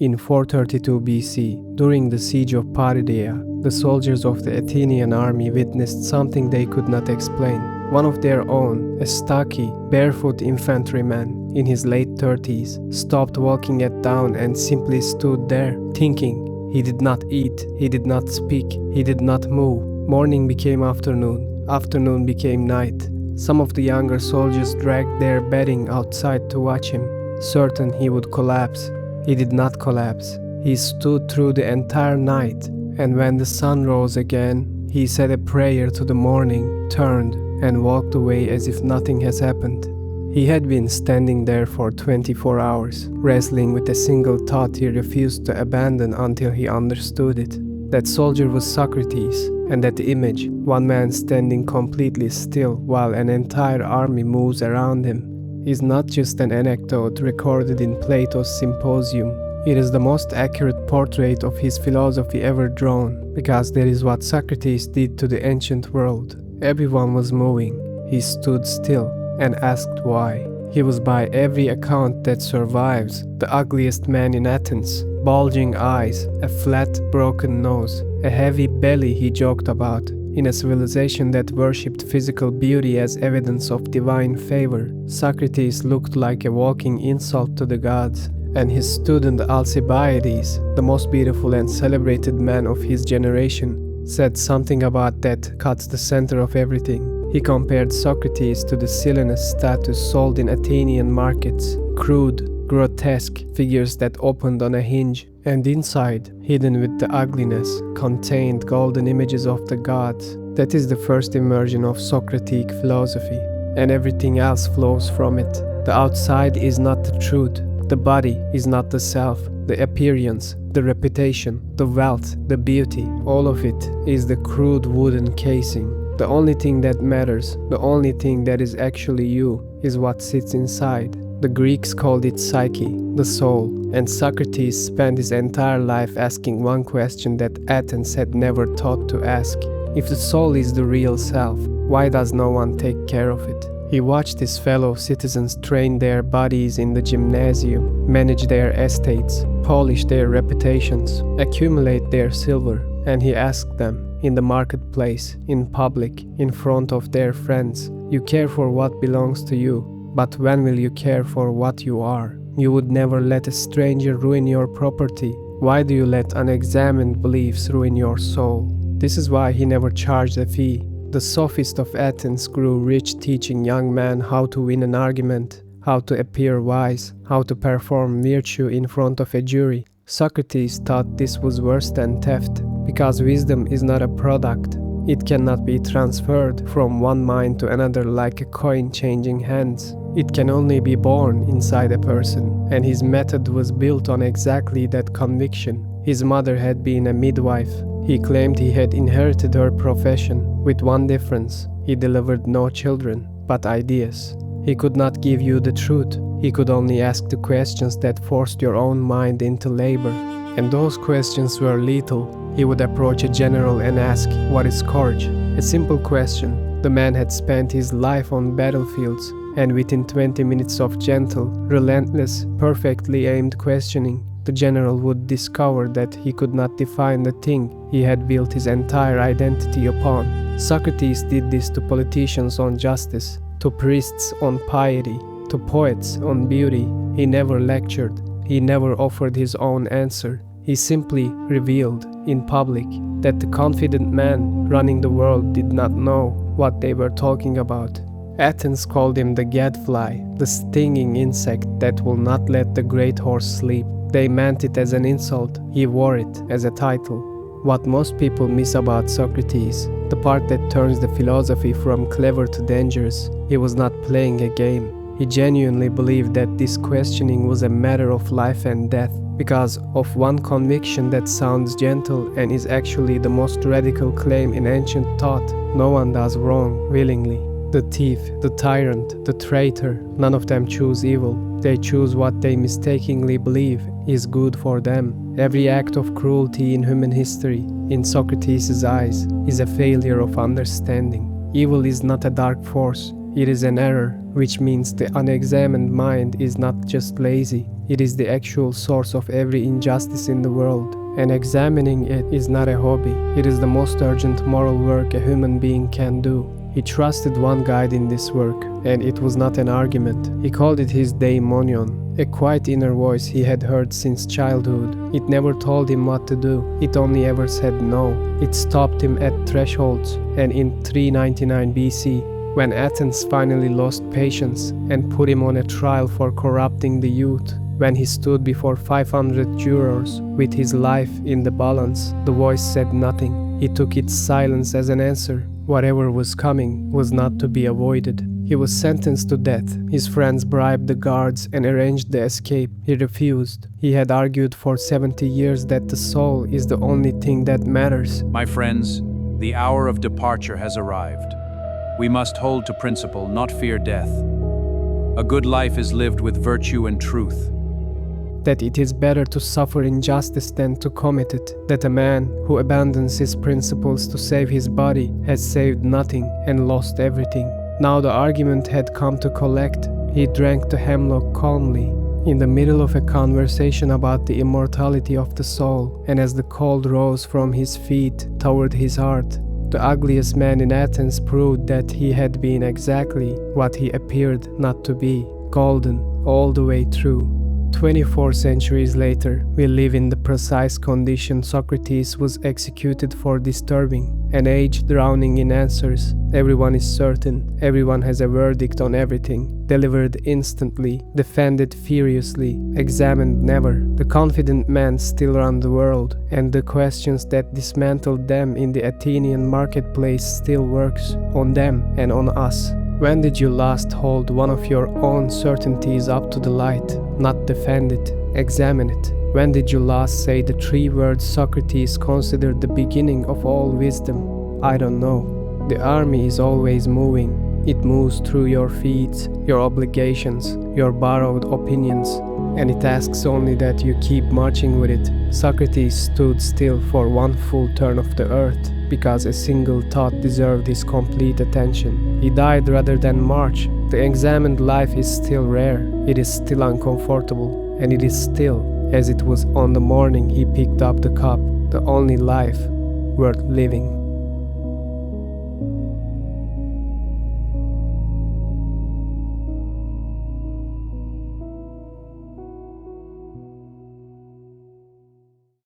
In 432 BC, during the siege of Potidaea, the soldiers of the Athenian army witnessed something they could not explain. One of their own, a stocky, barefoot infantryman in his late 30s, stopped walking at dawn and simply stood there, thinking. He did not eat, he did not speak, he did not move. Morning became afternoon, afternoon became night. Some of the younger soldiers dragged their bedding outside to watch him, certain he would collapse. He did not collapse. He stood through the entire night, and when the sun rose again, he said a prayer to the morning, turned, and walked away as if nothing has happened. He had been standing there for 24 hours, wrestling with a single thought he refused to abandon until he understood it. That soldier was Socrates, and that image, one man standing completely still while an entire army moves around him, is not just an anecdote recorded in Plato's Symposium. It is the most accurate portrait of his philosophy ever drawn, because that is what Socrates did to the ancient world. Everyone was moving. He stood still and asked why. He was by every account that survives the ugliest man in Athens. Bulging eyes, a flat, broken nose, a heavy belly he joked about. In a civilization that worshipped physical beauty as evidence of divine favor, Socrates looked like a walking insult to the gods. And his student Alcibiades, the most beautiful and celebrated man of his generation, said something about that cuts the center of everything. He compared Socrates to the silliness statues sold in Athenian markets, crude, grotesque figures that opened on a hinge, and inside, hidden with the ugliness, contained golden images of the gods. That is the first immersion of Socratic philosophy, and everything else flows from it. The outside is not the truth, the body is not the self, the appearance, the reputation, the wealth, the beauty, all of it is the crude wooden casing. The only thing that matters, the only thing that is actually you, is what sits inside. The Greeks called it psyche, the soul, and Socrates spent his entire life asking one question that Athens had never thought to ask. If the soul is the real self, why does no one take care of it? He watched his fellow citizens train their bodies in the gymnasium, manage their estates, polish their reputations, accumulate their silver, and he asked them, in the marketplace, in public, in front of their friends, you care for what belongs to you, but when will you care for what you are? You would never let a stranger ruin your property. Why do you let unexamined beliefs ruin your soul? This is why he never charged a fee. The sophist of Athens grew rich teaching young men how to win an argument, how to appear wise, how to perform virtue in front of a jury. Socrates thought this was worse than theft, because wisdom is not a product. It cannot be transferred from one mind to another like a coin changing hands. It can only be born inside a person, and his method was built on exactly that conviction. His mother had been a midwife. He claimed he had inherited her profession, with one difference. He delivered no children, but ideas. He could not give you the truth. He could only ask the questions that forced your own mind into labor. And those questions were lethal. He would approach a general and ask, "What is courage?" A simple question. The man had spent his life on battlefields, and within 20 minutes of gentle, relentless, perfectly aimed questioning, the general would discover that he could not define the thing he had built his entire identity upon. Socrates did this to politicians on justice, to priests on piety, to poets on beauty. He never lectured. He never offered his own answer. He simply revealed, in public, that the confident man running the world did not know what they were talking about. Athens called him the gadfly, the stinging insect that will not let the great horse sleep. They meant it as an insult. He wore it as a title. What most people miss about Socrates, the part that turns the philosophy from clever to dangerous, he was not playing a game. He genuinely believed that this questioning was a matter of life and death, because of one conviction that sounds gentle and is actually the most radical claim in ancient thought: no one does wrong willingly. The thief, the tyrant, the traitor, none of them choose evil. They choose what they mistakenly believe is good for them. Every act of cruelty in human history, in Socrates' eyes, is a failure of understanding. Evil is not a dark force. It is an error, which means the unexamined mind is not just lazy, It is the actual source of every injustice in the world, and examining it is not a hobby. It is the most urgent moral work a human being can do. He trusted one guide in this work, and it was not an argument. He called it his daimonion, a quiet inner voice he had heard since childhood. It never told him what to do, it only ever said no. It stopped him at thresholds, and in 399 BC, when Athens finally lost patience and put him on a trial for corrupting the youth, when he stood before 500 jurors with his life in the balance, the voice said nothing. He took its silence as an answer. Whatever was coming was not to be avoided. He was sentenced to death. His friends bribed the guards and arranged the escape. He refused. He had argued for 70 years that the soul is the only thing that matters. My friends, the hour of departure has arrived. We must hold to principle, not fear death. A good life is lived with virtue and truth. That it is better to suffer injustice than to commit it, that a man who abandons his principles to save his body has saved nothing and lost everything. Now the argument had come to collect. He drank the hemlock calmly, in the middle of a conversation about the immortality of the soul, and as the cold rose from his feet toward his heart, the ugliest man in Athens proved that he had been exactly what he appeared not to be, golden all the way through. 24 centuries later, we live in the precise condition Socrates was executed for disturbing, an age drowning in answers. Everyone is certain, everyone has a verdict on everything, delivered instantly, defended furiously, examined never. The confident men still run the world, and the questions that dismantled them in the Athenian marketplace still works on them and on us. When did you last hold one of your own certainties up to the light? Not defend it, examine it. When did you last say the 3 words Socrates considered the beginning of all wisdom? I don't know. The army is always moving. It moves through your feet, your obligations, your borrowed opinions, and it asks only that you keep marching with it. Socrates stood still for one full turn of the earth, because a single thought deserved his complete attention. He died rather than march. The examined life is still rare, it is still uncomfortable, and it is still, as it was on the morning he picked up the cup, the only life worth living.